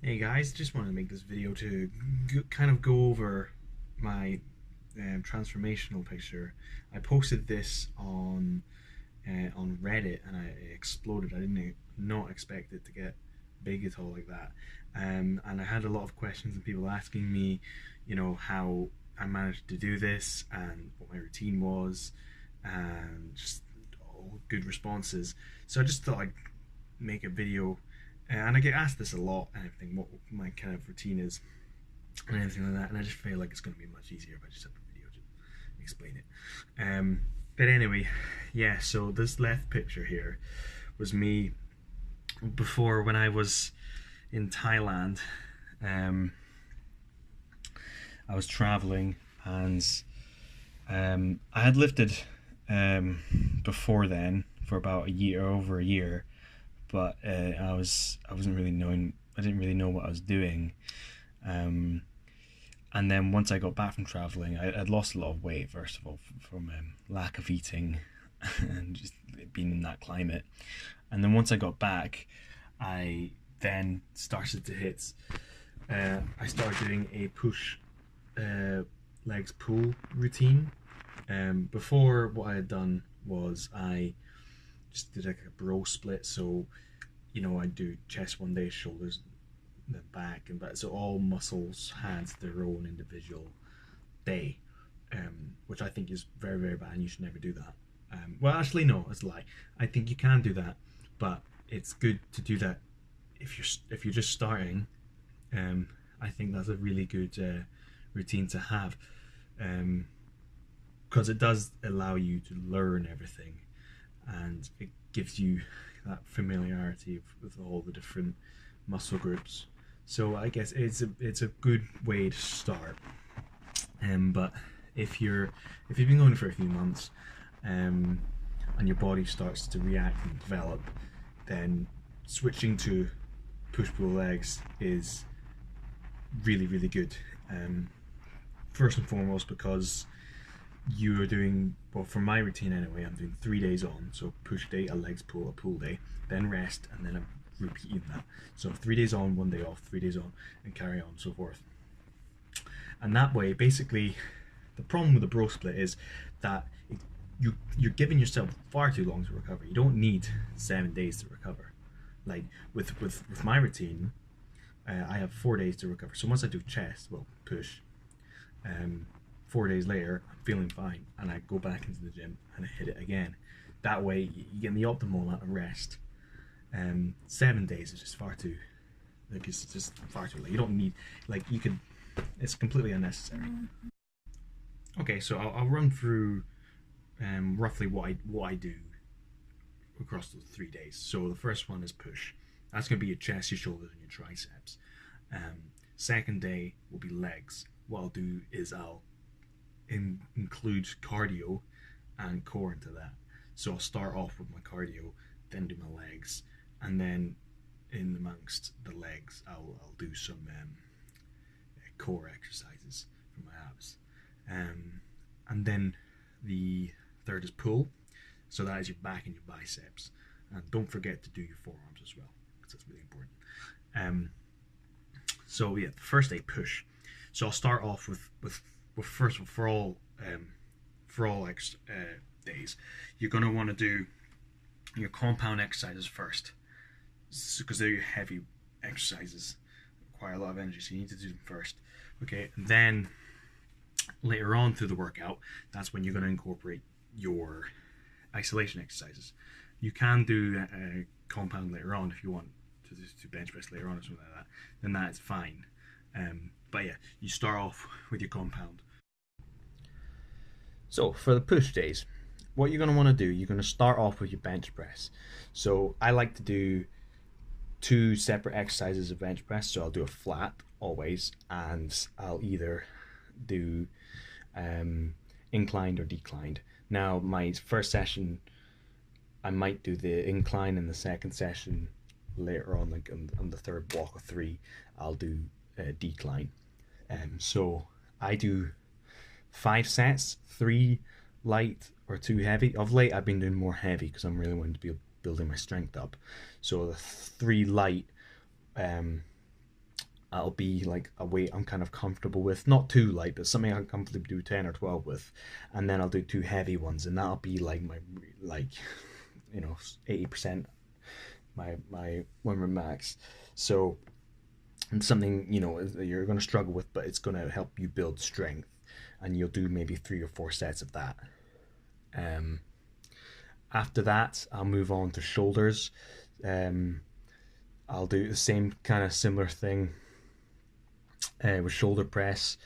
Hey guys, just wanted to make this video to kind of go over my transformational picture. I posted this on Reddit and it exploded. I didn't not expect it to get big at all like that. And I had a lot of questions and people asking me, how I managed to do this and what my routine was, and just all good responses. So I just thought I'd make a video, and I get asked this a lot and everything, what my kind of routine is and everything like that, and I just feel like it's going to be much easier if I just have a video to explain it. But anyway, yeah, so this left picture here was me before, when I was in Thailand. um, I was traveling, and I had lifted before then for about a year, over a year, but I wasn't really knowing. I didn't really know what I was doing. Um, and then once I got back from traveling, I'd lost a lot of weight. First of all, from lack of eating and just being in that climate. And then once I got back, I then started to hit. I started doing a push uh, legs pull routine. Before, what I had done was I just did like a bro split. So I do chest one day, shoulders, then back and back. So all muscles had their own individual day, which I think is very, very bad, and you should never do that. Well, actually, no, it's a lie. I think you can do that, but it's good to do that if you're just starting. I think that's a really good routine to have, because it does allow you to learn everything, and it gives you that familiarity with all the different muscle groups. So I guess it's a good way to start. But if you've been going for a few months, and your body starts to react and develop, then switching to push pull legs is really, really good. First and foremost, because you are doing, well, for my routine anyway, I'm doing 3 days on, so push day, a legs pull, a pull day, then rest, and then I'm repeating that. So 3 days on, 1 day off, 3 days on, and carry on, so forth. And that way, basically, the problem with the bro split is that you're giving yourself far too long to recover. You don't need 7 days to recover. Like with my routine, I have 4 days to recover. So once I do chest, well, push, 4 days later, I'm feeling fine, and I go back into the gym and I hit it again. That way, you get the optimal amount of rest. 7 days is just far too, like, it's just far too late. You don't need, like, you could, it's completely unnecessary. Okay, so I'll run through roughly what I do across those 3 days. So the first one is push. That's going to be your chest, your shoulders, and your triceps. Second day will be legs. What I'll do is I'll include cardio and core into that. So I'll start off with my cardio, then do my legs, and then in amongst the legs, I'll do some core exercises for my abs. And then the third is pull. So that is your back and your biceps. And don't forget to do your forearms as well, because that's really important. So yeah, the first day, push. So I'll start off with first for all days, you're gonna want to do your compound exercises first, because they're your heavy exercises, require a lot of energy. So you need to do them first. Okay, and then later on through the workout, that's when you're going to incorporate your isolation exercises. You can do a compound later on if you want to bench press later on or something like that. Then that's fine. But yeah, you start off with your compound. So for the push days, what you're going to want to do, you're going to start off with your bench press. So I like to do two separate exercises of bench press. So I'll do a flat always, and I'll either do inclined or declined. Now, my first session, I might do the incline, and the second session later on, like on the third block of three, I'll do decline. So I do 5 sets, 3 light or 2 heavy. Of late, I've been doing more heavy because I'm really wanting to be building my strength up. So the 3 light that'll be like a weight I'm kind of comfortable with, not too light, but something I can comfortably do 10 or 12 with. And then I'll do 2 heavy ones, and that'll be like my, like, 80% my 1 rep max. So it's something you're going to struggle with, but it's going to help you build strength, and you'll do maybe 3 or 4 sets of that. After that, I'll move on to shoulders. I'll do the same kind of similar thing with shoulder press.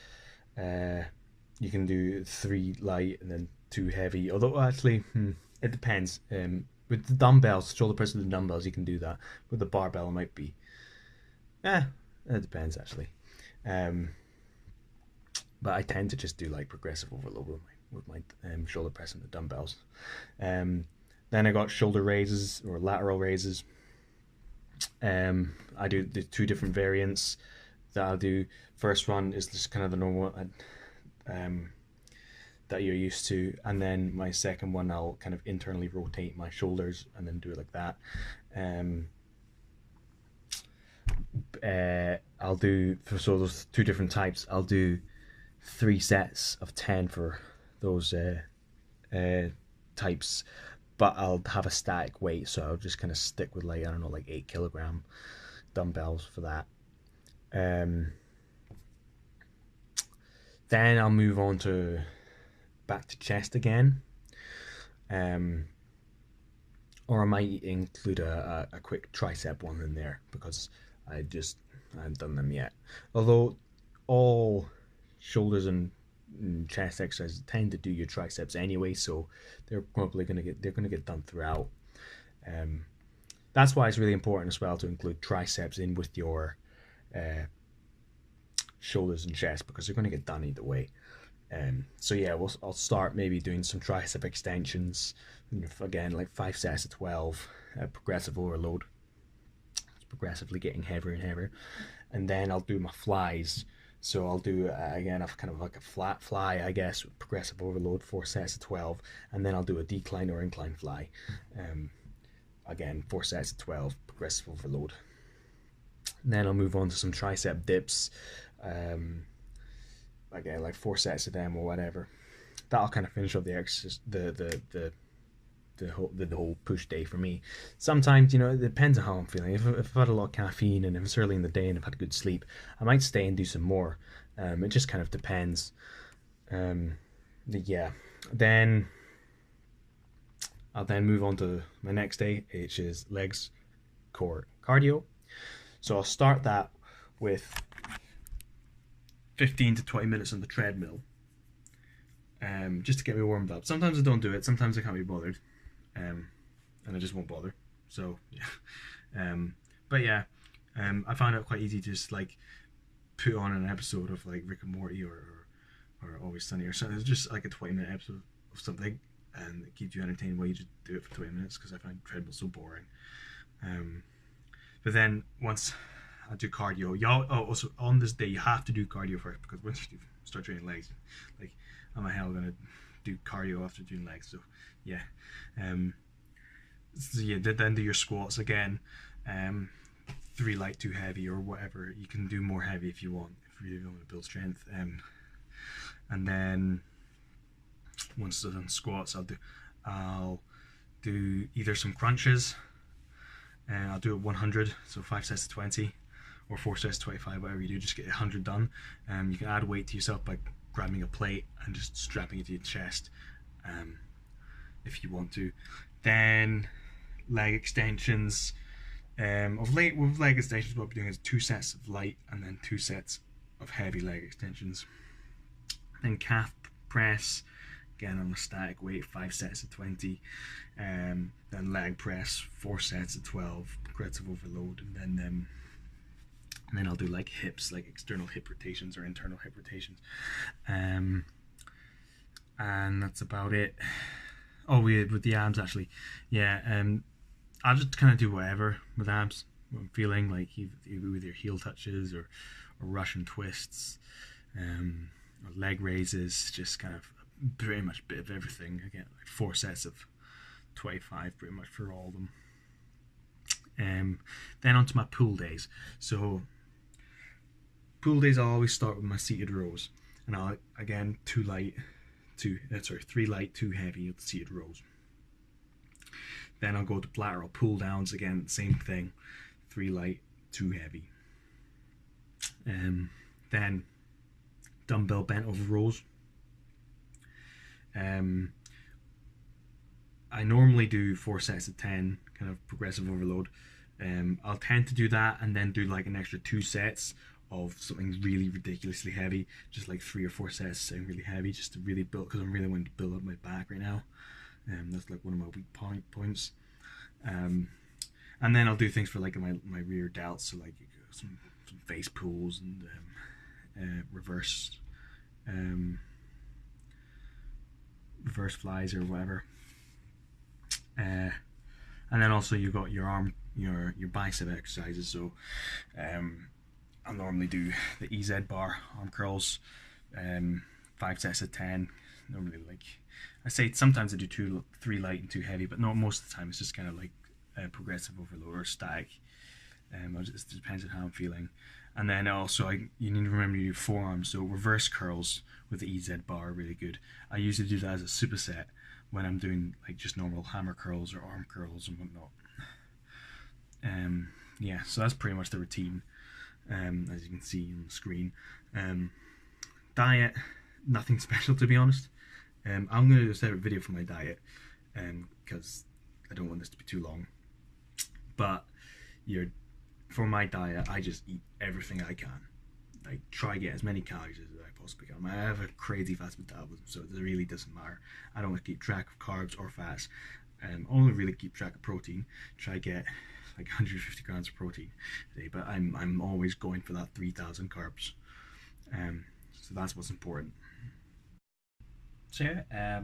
You can do 3 light and then 2 heavy. Although actually, it depends. With the dumbbells, shoulder press with the dumbbells, you can do that. With the barbell, it might be. It depends actually. But I tend to just do like progressive overload with my shoulder press and the dumbbells. Then I got shoulder raises or lateral raises. I do the 2 different variants that I'll do. First one is just kind of the normal that you're used to, and then my second one I'll kind of internally rotate my shoulders and then do it like that. I'll do, so those 2 different types, I'll do 3 sets of 10 for those types, but I'll have a static weight, so I'll just kind of stick with like, I don't know, like 8 kilogram dumbbells for that. Then I'll move on to back to chest again, or I might include a quick tricep one in there because I haven't done them yet. Although all shoulders and chest exercises tend to do your triceps anyway, so they're probably gonna get done throughout. That's why it's really important as well to include triceps in with your shoulders and chest, because they're going to get done either way. So yeah, I'll start maybe doing some tricep extensions, again like 5 sets of 12, progressive overload. It's progressively getting heavier and heavier, and then I'll do my flies. So I'll do again a kind of like a flat fly, I guess, with progressive overload, 4 sets of 12, and then I'll do a decline or incline fly. Again, 4 sets of 12, progressive overload. And then I'll move on to some tricep dips. Again, like 4 sets of them or whatever. That'll kind of finish off the exercise, the whole push day for me. Sometimes, it depends on how I'm feeling. If I've had a lot of caffeine and if it's early in the day and I've had a good sleep, I might stay and do some more. It just kind of depends. Yeah. Then I'll then move on to my next day, which is legs, core, cardio. So I'll start that with 15 to 20 minutes on the treadmill, just to get me warmed up. Sometimes I don't do it, sometimes I can't be bothered, and I just won't bother. So yeah, but yeah, I found it quite easy to just like put on an episode of like Rick and Morty or Always Sunny or something. It's just like a 20-minute episode of something, and it keeps you entertained while you just do it for 20 minutes, because I find treadmill so boring. But then once I do cardio, also on this day you have to do cardio first, because once you start training legs, like, how am I hell gonna do cardio after doing legs? So yeah, then do your squats again, 3 light, 2 heavy, or whatever. You can do more heavy if you want, if you really want to build strength. And then once I've done squats, I'll do either some crunches, and I'll do it 100, so 5 sets of 20, or 4 sets of 25, whatever you do, just get 100 done. You can add weight to yourself by grabbing a plate and just strapping it to your chest, if you want to. Then leg extensions. With leg extensions, what we're doing is 2 sets of light and then 2 sets of heavy leg extensions. Then calf press, again on a static weight, 5 sets of 20. Then leg press, 4 sets of 12, progressive overload, and then I'll do like hips, like external hip rotations or internal hip rotations, and that's about it. Oh, with the abs actually, yeah. I'll just kind of do whatever with abs. What I'm feeling like, either heel touches or Russian twists, or leg raises, just kind of pretty much a bit of everything. Again, like 4 sets of 25 pretty much for all of them. Then onto my pull days. So pull days I always start with my seated rows, and I'll again 3 light, 2 heavy with the seated rows. Then I'll go to lateral pull downs again, same thing, 3 light, 2 heavy. Then dumbbell bent over rows. I normally do 4 sets of 10, kind of progressive overload. I'll tend to do that and then do like an extra 2 sets of something really ridiculously heavy, just like 3 or 4 sets sound really heavy, just to really build, because I'm really wanting to build up my back right now. That's like one of my weak points. And then I'll do things for like my rear delts, so like some face pulls and reverse flies or whatever. And then also you got your arm, your bicep exercises. So I'll normally do the EZ bar arm curls, 5 sets of 10. Normally, like I say, sometimes I do 3 light and 2 heavy, but not most of the time. It's just kind of like progressive overload or static. It just depends on how I'm feeling. And then also you need to remember to do forearms, so reverse curls with the EZ bar are really good. I usually do that as a superset when I'm doing like just normal hammer curls or arm curls and whatnot. Yeah, so that's pretty much the routine, as you can see on the screen. Diet, nothing special to be honest. I'm going to do a separate video for my diet because I don't want this to be too long. But for my diet, I just eat everything I can. I try to get as many calories as I possibly can. I have a crazy fast metabolism, so it really doesn't matter. I don't keep track of carbs or fats. I only really keep track of protein. Try to get like 150 grams of protein a day, but I'm always going for that 3,000 carbs. So that's what's important. So yeah,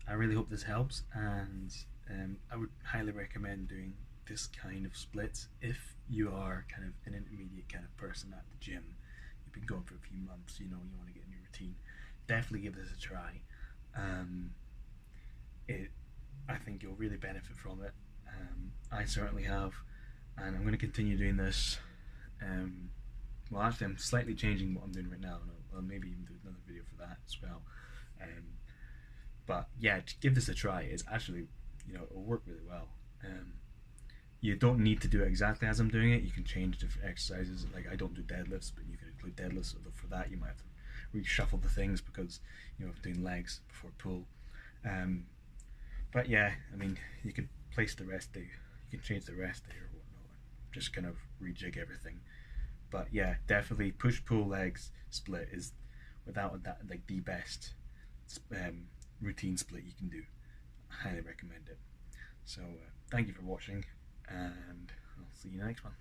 I really hope this helps, and I would highly recommend doing this kind of split if you are kind of an intermediate kind of person at the gym. You've been going for a few months, you want to get a new routine. Definitely give this a try. I think you'll really benefit from it. I certainly have, and I'm going to continue doing this. Well, actually, I'm slightly changing what I'm doing right now. I'll maybe even do another video for that as well. But yeah, give this a try. It's actually, it'll work really well. You don't need to do it exactly as I'm doing it. You can change different exercises. Like I don't do deadlifts, but you can include deadlifts. Although for that, you might have to reshuffle the things because I'm doing legs before pull. But yeah, I mean, you can place the rest day. You can change the rest day or whatnot. Just kind of rejig everything. But yeah, definitely push-pull legs split is without that like the best routine split you can do. I highly recommend it. So thank you for watching, and I'll see you next one.